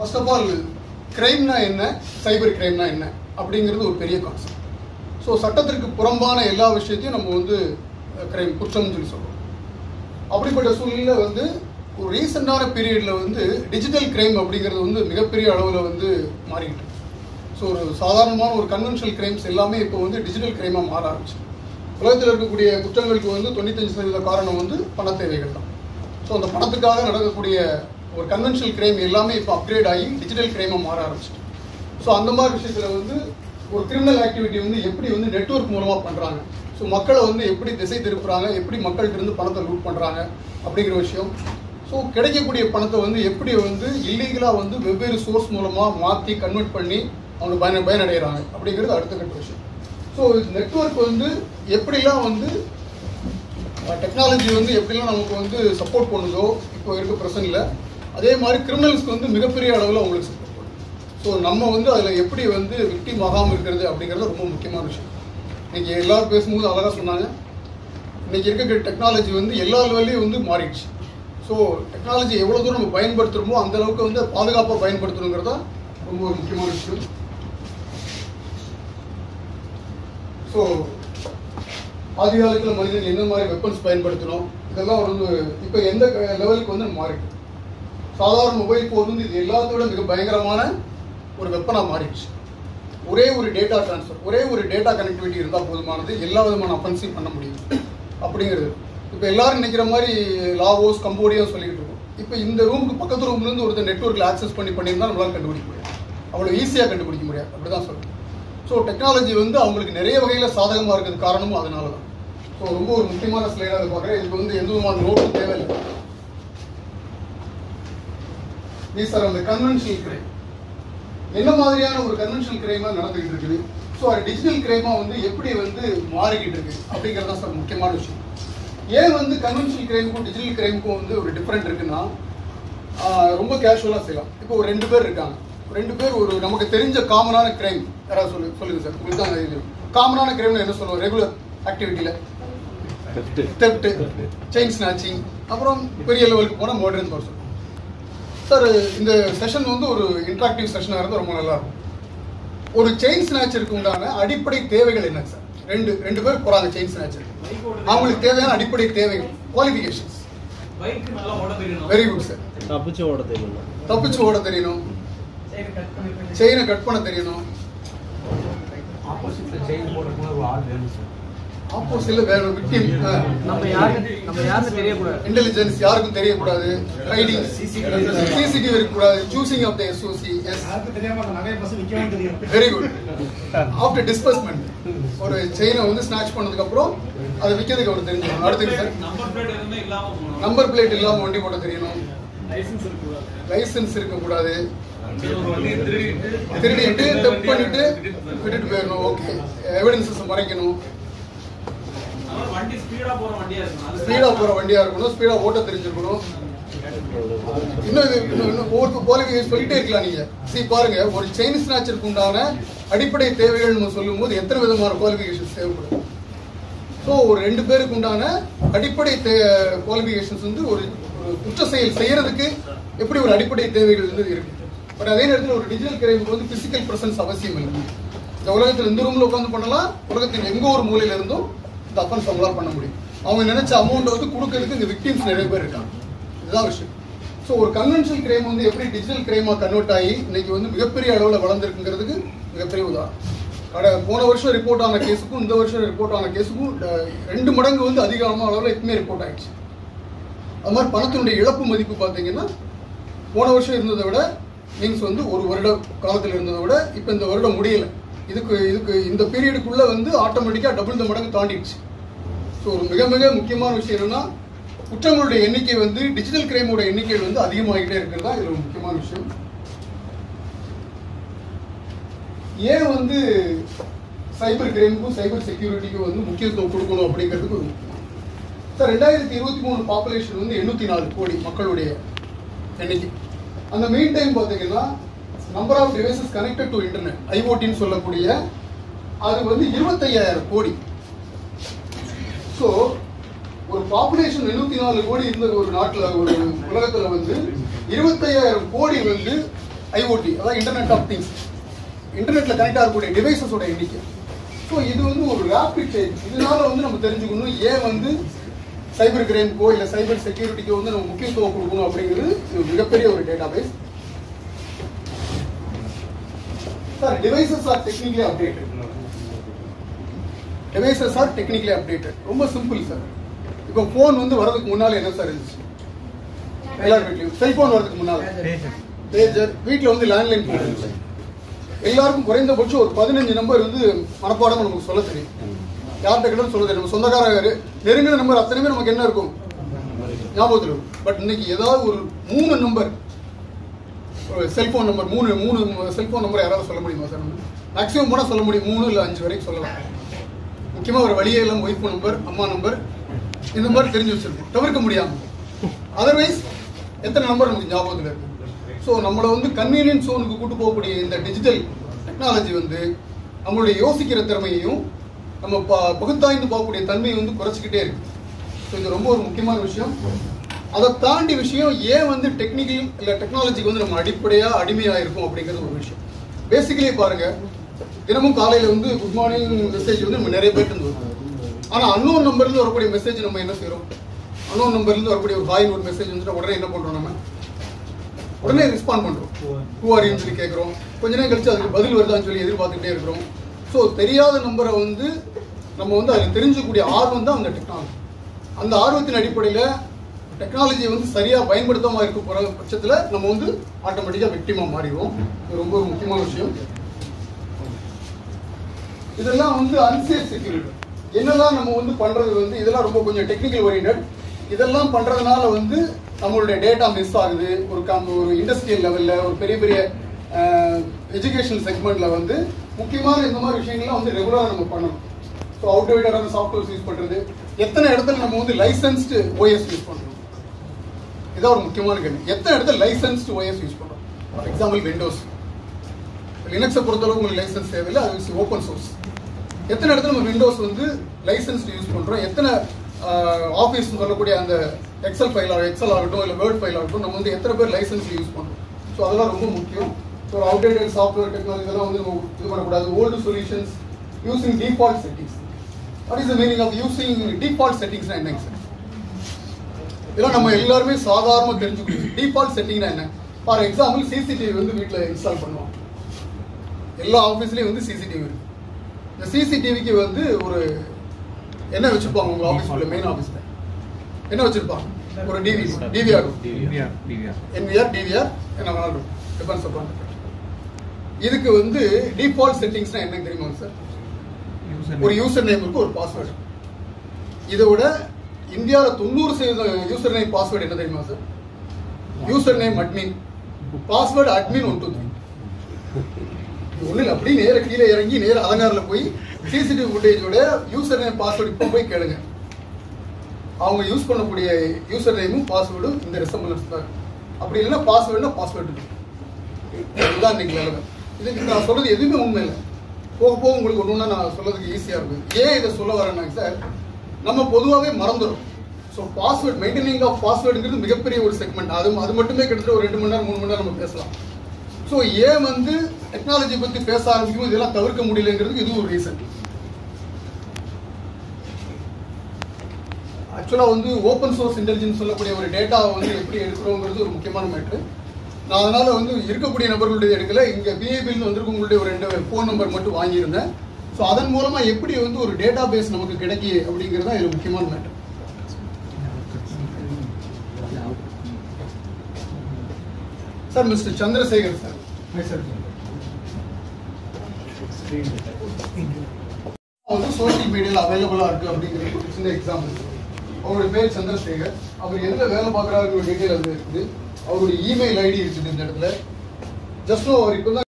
First of all, crime na enna, cyber crime na enna அப்படிங்கிறது ஒரு பெரிய concept. So சட்டத்திற்கு புறம்பான எல்லா விஷயத்தையும் நம்ம வந்து கிரைம் குற்றம்னு சொல்லி சொல்கிறோம். அப்படிப்பட்ட சூழ்நிலையில் வந்து ஒரு ரீசெண்டான பீரியடில் வந்து டிஜிட்டல் கிரைம் அப்படிங்கிறது வந்து மிகப்பெரிய அளவில் வந்து மாறிக்கிட்டு. ஸோ ஒரு சாதாரணமான ஒரு கன்வென்ஷனல் கிரைம்ஸ் எல்லாமே இப்போ வந்து டிஜிட்டல் கிரைமாக மாற ஆரம்பிச்சு. உலகத்தில் இருக்கக்கூடிய குற்றங்களுக்கு வந்து 95% காரணம் வந்து பண தேவைகள் தான். ஸோ அந்த பணத்துக்காக நடக்கக்கூடிய ஒரு கன்வென்ஷனல் கிரைம் எல்லாமே இப்போ அப்கிரேட் ஆகி டிஜிட்டல் கிரைமாக மாற ஆரம்பிச்சிட்டு. ஸோ அந்த மாதிரி விஷயத்தில் வந்து ஒரு கிரிமினல் ஆக்டிவிட்டி வந்து எப்படி வந்து நெட்வொர்க் மூலமாக பண்ணுறாங்க, ஸோ மக்களை வந்து எப்படி திசை திருப்புறாங்க, எப்படி மக்கள்கிட்ட இருந்து பணத்தை லூட் பண்ணுறாங்க அப்படிங்கிற விஷயம். ஸோ கிடைக்கக்கூடிய பணத்தை வந்து எப்படி வந்து இல்லீகலாக வந்து வெவ்வேறு சோர்ஸ் மூலமாக மாற்றி கன்வெர்ட் பண்ணி அவங்க பயனடைகிறாங்க அப்படிங்கிறது அடுத்த கட்ட விஷயம். ஸோ நெட்வொர்க் வந்து எப்படிலாம் வந்து டெக்னாலஜி வந்து எப்படிலாம் நமக்கு வந்து சப்போர்ட் பண்ணுதோ இப்போ இருக்க பிரச்சனையில், அதே மாதிரி கிரிமினல்ஸ்க்கு வந்து மிகப்பெரிய அளவில் அவங்களுக்கு சப்போர்ட் பண்ணும். ஸோ நம்ம வந்து அதில் எப்படி வந்து விக்டிம் ஆகாமல் இருக்கிறது அப்படிங்கிறது ரொம்ப முக்கியமான விஷயம். இன்றைக்கி எல்லோரும் பேசும்போது அழகாக சொன்னாங்க, இன்றைக்கி இருக்க டெக்னாலஜி வந்து எல்லா லெவல்லையும் வந்து மாறிடுச்சு. ஸோ டெக்னாலஜி எவ்வளோ தூரம் நம்ம பயன்படுத்துகிறோமோ அந்தளவுக்கு வந்து பாதுகாப்பாக பயன்படுத்தணுங்கிறதா ரொம்ப ஒரு முக்கியமான விஷயம். ஸோ ஆதி காலத்தில் மனிதன் என்ன மாதிரி வெப்பன்ஸ் பயன்படுத்தணும் இதெல்லாம் வந்து இப்போ எந்த லெவலுக்கு வந்து மாறிடுது. சாதாரண மொபைல் ஃபோன் வந்து இது எல்லாத்தோட மிக பயங்கரமான ஒரு வெப்பனாக மாறிடுச்சு. ஒரே ஒரு டேட்டா ட்ரான்ஸ்ஃபர், ஒரே ஒரு டேட்டா கனெக்டிவிட்டி இருந்தால் போதுமானது, எல்லா விதமான அஃபென்ஸையும் பண்ண முடியும் அப்படிங்கிறது. இப்போ எல்லாரும் நினைக்கிற மாதிரி லாவோஸ் கம்போடியா சொல்லிக்கிட்டு இருக்கோம். இப்போ இந்த ரூமுக்கு பக்கத்து ரூம்லேருந்து ஒருத்தர் நெட்வொர்க்கில் ஆக்சஸ் பண்ணியிருந்தால் நம்மளால் கண்டுபிடிக்க முடியாது, அவ்வளோ ஈஸியாக கண்டுபிடிக்க முடியாது. அப்படி தான் சொல்லுங்கள். ஸோ டெக்னாலஜி வந்து அவங்களுக்கு நிறைய வகையில் சாதகமாக இருக்கிறது காரணமும் அதனால தான். ஸோ ரொம்ப ஒரு முக்கியமான ஸ்லைடாக பார்க்குறேன். இதுக்கு வந்து எந்த விதமான நோட்டும் தேவையில்லை. தீஸ் ஆர் அந்த கன்வென்ஷனல் கிரைம். என்ன மாதிரியான ஒரு கன்வென்ஷனல் கிரைமாக நடந்துகிட்டு இருக்குது, ஸோ அது டிஜிட்டல் கிரைமாக வந்து எப்படி வந்து மாறிக்கிட்டு இருக்கு அப்படிங்கிறது தான் சார் முக்கியமான விஷயம். ஏன் வந்து கன்வென்ஷனல் கிரைமுக்கும் டிஜிட்டல் கிரைமுக்கும் வந்து ஒரு டிஃப்ரெண்ட் இருக்குன்னா, ரொம்ப கேஷுவலாக செய்யலாம். இப்போ ஒரு 2 பேர் இருக்காங்க, 2 பேர் ஒரு நமக்கு தெரிஞ்ச காமனான கிரைம் யாராவது சொல்லுங்க சார். உங்களுக்கு தான் காமனான கிரைம்னு என்ன சொல்லுவோம் ரெகுலர் ஆக்டிவிட்டியில்? தெஃப்ட், செயின் ஸ்நாச்சிங், அப்புறம் பெரிய லெவலுக்கு போனால் மர்டர்னு சொல்லுவோம். சார் இந்த செஷன் வந்து ஒரு இன்ட்ராக்டிவ் செஷனாக இருந்தால் ரொம்ப நல்லாயிருக்கும். ஒரு செயின் ஸ்நாச்சருக்கு உண்டான அடிப்படை தேவைகள் என்ன சார்? ரெண்டு பேர் போகிறாங்க செயின் ஸ்நாச்சர், அவங்களுக்கு தேவையான அடிப்படை தேவைகள், குவாலிஃபிகேஷன்ஸ். Very good sir. தப்பிச்சு ஓட தெரியணும், செயினை கட் பண்ண தெரியணும், ஆப்போசிட்ல வேணும், விக்டிம் இன்டெலிஜென்ஸ் யாருக்கும் தெரியக்கூடாது, ரைடிங் சிசிடிவி இருக்கக்கூடாது, choosing of the SOC. Very good. After disbursement ஒரு செயினை வந்து ஸ்நாச் பண்ணதுக்கு அப்புறம் அதை விற்கிறதுக்கு அவர் தெரிஞ்சுக்கணும். அடுத்து சார் நம்பர் பிளேட் இல்லாமல் வண்டி போட தெரியணும், லைசன்ஸ் இருக்கக்கூடாது, திருடிட்டு டெப் பண்ணிட்டு விட்டுட்டு போயிடணும், ஓகே, எவிடன்சஸ் மறைக்கணும், ஸ்பீடா போற வண்டியா இருக்கணும், ஸ்பீடா ஓட்ட தெரிஞ்சிருக்கணும். இன்னும் ஒவ்வொரு குவாலிஃபிகேஷன் சொல்லிட்டே இருக்கலாம். நீங்க பாருங்க, ஒரு செயின் ஸ்நாச்சருக்கு உண்டான அடிப்படை தேவைகள் நம்ம சொல்லும் போது எத்தனை விதமான குவாலிஃபிகேஷன்ஸ் தேவைப்படும். ஸோ ஒரு 2 பேருக்கு உண்டான அடிப்படை குவாலிஃபிகேஷன்ஸ் வந்து ஒரு குற்ற செயல் செய்யறதுக்கு எப்படி ஒரு அடிப்படை தேவைகள் வந்து இருக்கு. பட் அதே நேரத்தில் ஒரு டிஜிட்டல் கிரைமுக்கு வந்து பிசிக்கல் பிரசன்ஸ் அவசியம் இல்லை. இந்த உலகத்தில் இந்த ரூம்ல உட்காந்து பண்ணலாம், உலகத்தின் எங்க ஒரு மூலையில இருந்தும் இந்த அஃபென்ஸ் அவங்களால பண்ண முடியும். அவங்க நினைச்ச அமௌண்ட் வந்து கொடுக்கறதுக்கு இந்த விக்டிம்ஸ் நிறைய பேர் இருக்காங்க. இதுதான் விஷயம். ஸோ ஒரு கன்வென்ஷனல் கிரைம் வந்து எப்படி டிஜிட்டல் கிரைமாக கன்வெர்ட் ஆகி இன்னைக்கு வந்து மிகப்பெரிய அளவில் வளர்ந்துருக்குங்கிறதுக்கு மிகப்பெரிய உதாரணம். போன வருஷம் ரிப்போர்ட் ஆன கேஸுக்கும் இந்த வருஷம் ரிப்போர்ட் ஆன கேஸுக்கும் 2 மடங்கு வந்து அதிகமான அளவில் எப்பவுமே ரிப்போர்ட் ஆயிடுச்சு. அது மாதிரி பணத்தினுடைய இழப்பு மதிப்பு பார்த்தீங்கன்னா போன வருஷம் இருந்ததை விட, மீன்ஸ் வந்து ஒரு வருட காலத்தில் இருந்ததை விட இப்போ இந்த வருடம் முடியலை. இதுக்கு இந்த பீரியடுக்குள்ள வந்து ஆட்டோமேட்டிக்காக டபுள் த மடங்கு தாண்டிடுச்சு. ஸோ ஒரு மிக மிக முக்கியமான விஷயம் என்னன்னா, குற்றங்களுடைய எண்ணிக்கை வந்து டிஜிட்டல் கிரைமோட எண்ணிக்கை வந்து அதிகமாகிட்டே இருக்கிறதா இது ஒரு முக்கியமான விஷயம். ஏன் வந்து சைபர் கிரைமுக்கும் சைபர் செக்யூரிட்டிக்கும் வந்து முக்கியத்துவம் கொடுக்கணும் அப்படிங்கிறதுக்கு சார் 2023 பாப்புலேஷன் வந்து 804 கோடி மக்களுடைய எண்ணிக்கை. அந்த மெயின் டைம் பார்த்தீங்கன்னா number of devices connected to internet, ஐஓடின்னு சொல்லக்கூடிய, அது வந்து 25,000 கோடி. ஸோ ஒரு பாப்புலேஷன் 804 கோடி இருந்த ஒரு நாட்டில், ஒரு உலகத்தில் வந்து 25,000 கோடி வந்து ஐஓடி, அதாவது இன்டர்நெட் ஆஃப் திங்ஸ், இன்டர்நெட்ல கனெக்ட் ஆகக்கூடிய டிவைசஸோட எண்ணிக்கை. ஸோ இது வந்து ஒரு ரேபிட் சேஞ்ச். இதனால வந்து நம்ம தெரிஞ்சுக்கணும் ஏன் வந்து சைபர் கிரைம்க்கோ இல்லை சைபர் செக்யூரிட்டிக்கோ வந்து நம்ம முக்கியத்துவம் கொடுக்கணும் அப்படிங்கிறது மிகப்பெரிய ஒரு data base. Sir, devices are technically updated. Devices are technically updated. ரொம்ப சிம்பிள் சார். இப்போ ஃபோன் வந்து வரதுக்கு முன்னால என்ன சார் இருந்துச்சு? எல்லார் வீட்லையும் செல்போன் வரதுக்கு முன்னால பேஜர், வீட்டில் வந்து லேண்ட்லைன் ஃபோன் இருந்துச்சு. எல்லாருக்கும் குறைந்தபட்சம் ஒரு 15 நம்பர் வந்து மனப்பாடம் நமக்கு சொல்ல தெரியும். யார்கிட்ட கிட்ட சொல்ல தெரியும். நம்ம சொந்தக்காரர் நெருங்கின நம்பர் அத்தனையுமே நமக்கு என்ன இருக்கும்? ஞாபகத்தில் இருக்கும். பட் இன்னைக்கு ஏதாவது ஒரு 3 நம்பர் செல்போன் நம்பர், மூணு செல்போன் நம்பர் யாராவது சொல்ல முடியுமா சார்? மேக்ஸிமம் போனால் சொல்ல முடியும், 3 இல்லை 5 வரைக்கும் சொல்லலாம். முக்கியமாக ஒரு வழியே எல்லாம் ஒய்ஃப் நம்பர், அம்மா நம்பர், இந்த மாதிரி தெரிஞ்சு வச்சிருக்கோம், தவிர்க்க முடியாமல். அதர்வைஸ் எத்தனை நம்பர் நமக்கு ஞாபகத்தில் இருக்கு? ஸோ நம்மளை வந்து கன்வீனியன்ஸ் ஜோனுக்கு கூட்டு போகக்கூடிய இந்த டிஜிட்டல் டெக்னாலஜி வந்து நம்மளுடைய யோசிக்கிற திறமையையும் நம்ம பகுத்தாய்ந்து பார்க்கக்கூடிய தன்மையை வந்து குறைச்சிக்கிட்டே இருக்கு. ஸோ இது ரொம்ப ஒரு முக்கியமான விஷயம். அதை தாண்டி விஷயம் ஏன் வந்து டெக்னிக்கல் இல்லை டெக்னாலஜிக்கு வந்து நம்ம அடிப்படையாக அடிமையாக இருக்கும் அப்படிங்கிறது ஒரு விஷயம். பேசிக்கலி பாருங்க, தினமும் காலையில் வந்து குட் மார்னிங் மெசேஜ் வந்து நம்ம நிறைய பேர் இருந்து வரும். ஆனால் அன்னோன் நம்பர்லேருந்து வரக்கூடிய மெசேஜ் நம்ம என்ன செய்கிறோம்? அன்னோன் நம்பர்லேருந்து வரக்கூடிய ஒரு ஹாய் ஒரு மெசேஜ் வந்துட்டு உடனே என்ன பண்ணுறோம்? நம்ம உடனே ரெஸ்பாண்ட் பண்ணுறோம். ஹூ ஆர் யூன்னு சொல்லி கேட்குறோம். கொஞ்ச நேரம் கழிச்சு அதுக்கு பதில் வருதான்னு சொல்லி எதிர்பார்த்துக்கிட்டே இருக்கிறோம். ஸோ தெரியாத நம்பரை வந்து நம்ம வந்து அதில் தெரிஞ்சக்கூடிய ஆர்வம் தான் அந்த டெக்னாலஜி. அந்த ஆர்வத்தின் அடிப்படையில் டெக்னாலஜியை வந்து சரியாக பயன்படுத்தாமல் இருக்க போகிற பட்சத்தில் நம்ம வந்து ஆட்டோமேட்டிக்காக விக்டிமாக மாறிடுவோம். இது ரொம்ப ஒரு முக்கியமான விஷயம். இதெல்லாம் வந்து அன்சேஃப் செக்யூரிட்டி. என்னெல்லாம் நம்ம வந்து பண்ணுறது வந்து இதெல்லாம் ரொம்ப கொஞ்சம் டெக்னிக்கல் ஓரியன்டட். இதெல்லாம் பண்ணுறதுனால வந்து நம்மளுடைய டேட்டா மிஸ் ஆகுது. ஒரு இண்டஸ்ட்ரியல் லெவலில், ஒரு பெரிய பெரிய எஜுகேஷனல் செக்மெண்ட்டில் வந்து முக்கியமான இந்த மாதிரி விஷயங்கள்லாம் வந்து ரெகுலராக நம்ம பண்ணணும். ஸோ அவுட்டோவேட்டடான சாஃப்ட்வேர்ஸ் யூஸ் பண்ணுறது, எத்தனை இடத்துல நம்ம வந்து லைசன்ஸ்டு ஓஎஸ் யூஸ் பண்ணுறோம், இதான் ஒரு முக்கியமான கேள்வி. எத்தனை இடத்துல லைசன்ஸ்டு ஓஎஸ் யூஸ் பண்ணுறோம்? ஃபார் எக்ஸாம்பிள் விண்டோஸ், லினக்ஸை பொறுத்தளவு உங்களுக்கு லைசன்ஸ் தேவையில்லை, அது ஓப்பன் சோர்ஸ். எத்தனை இடத்துல நம்ம விண்டோஸ் வந்து லைசன்ஸ்டு யூஸ் பண்ணுறோம்? எத்தனை ஆஃபீஸ் சொல்லக்கூடிய அந்த எக்ஸல் ஆகட்டும் இல்லை வேர்ட் ஃபைல் ஆகட்டும் நம்ம வந்து எத்தனை பேர் லைசன்ஸ் யூஸ் பண்ணுறோம்? ஸோ அதெல்லாம் ரொம்ப முக்கியம். ஸோ அவுடேட்டட் சாஃப்ட்வேர் டெக்னாலஜிலாம் வந்து நம்ம இது பண்ணக்கூடாது. Old solutions using default settings. What is the meaning of using default செட்டிங்ஸ்னா என்னங்க சார்? இதெல்லாம் நம்ம எல்லாருமே சாதாரணமாக தெரிஞ்சுக்கணும். டிஃபால்ட் செட்டிங்னா என்ன? ஃபார் எக்ஸாம்பிள் சிசிடிவி வந்து வீட்டில் இன்ஸ்டால் பண்ணுவோம். எல்லா ஆஃபீஸ்லேயும் வந்து சிசிடிவி இருக்கு. இந்த சிசிடிவிக்கு வந்து ஒரு என்ன வச்சிருப்பாங்க உங்க ஆஃபீஸ்க்குள்ள? மெயின் ஆஃபீஸ்ல என்ன வச்சிருப்பாங்க? ஒரு டிவிஆர் என்விஆர் டிவிஆர் என்ன வேணாலும் டிபெண்ட்ஸ் அப்பான். இதுக்கு வந்து டிஃபால்ட் செட்டிங்ஸ்னா என்ன தெரியுமா சார்? ஒரு யூசர் நேம் இருக்கு, ஒரு பாஸ்வேர்டு. இதை விட இந்தியாவில் 90% யூசர் நேம் பாஸ்வேர்டு என்ன தெரியுமா sir? User name admin, password admin 1 2 3. ஒன்றில் அப்படி நேர கீழே இறங்கி நேர அலங்காரில் போய் சிசிடிவி ஃபுட்டேஜோட யூசர் நேம் பாஸ்வேர்டு இப்போ போய் கேளுங்க. அவங்க யூஸ் பண்ணக்கூடிய யூசர் நேமும் பாஸ்வேர்டும் இந்த ரெசம்பிளன்ஸ் தான். அப்படி இல்லைன்னா பாஸ்வேர்டுனா பாஸ்வேர்டு. இதுதான் இன்னைக்கு நிலைமை. இதுக்கு நான் சொல்றது எதுவுமே உண்மை இல்லை. போக போக உங்களுக்கு ஒன்று ஒன்றா நான் சொல்றதுக்கு ஈஸியாக இருக்கும். ஏன் இதை சொல்ல வரேன்னாங்க சார், நம்ம பொதுவாகவே மறந்துடும். ஸோ பாஸ்வேர்டு, மெயின்டைனிங் ஆஃப் பாஸ்வேர்டுங்கிறது மிகப்பெரிய ஒரு செக்மெண்ட். அது மட்டுமே கிட்டத்தட்ட ஒரு 2 மணி நேரம் 3 மணி நேரம் நம்ம பேசலாம். ஸோ ஏன் வந்து டெக்னாலஜி பற்றி பேச ஆரம்பிக்கும் இதெல்லாம் தவிர்க்க முடியலங்கிறதுக்கு இது ஒரு ரீசன். ஆக்சுவலாக வந்து ஓப்பன் சோர்ஸ் இன்டெலிஜென்ஸ் சொல்லக்கூடிய ஒரு டேட்டாவை வந்து எப்படி எடுக்கிறோங்கிறது ஒரு முக்கியமான மேட்ரு. நான் அதனால் வந்து இருக்கக்கூடிய நபர்களுடைய எடுக்கல, இங்கே பிஏபியில் வந்திருக்கவங்களுடைய ஒரு 2 ஃபோன் நம்பர் மட்டும் வாங்கியிருந்தேன். ஸோ அதன் மூலமாக எப்படி வந்து ஒரு டேட்டா பேஸ் நமக்கு கிடைக்கி அப்படிங்கிறது தான் இது முக்கியமான matter. Sir, mister Chandrasekhar sir வந்து சோசியல் மீடியாவில் அவைலபிளாக இருக்குது அப்படிங்கிறது சின்ன எக்ஸாம்பிள். அவருடைய பேர் சந்திரசேகர். அவர் எதில் வேலை பார்க்குறாருங்கிற டீட்டெயில் அது இருக்குது. அவருடைய இமெயில் ஐடி இருக்குது இந்த இடத்துல. ஜஸ்ட் அவர் இப்போ தான்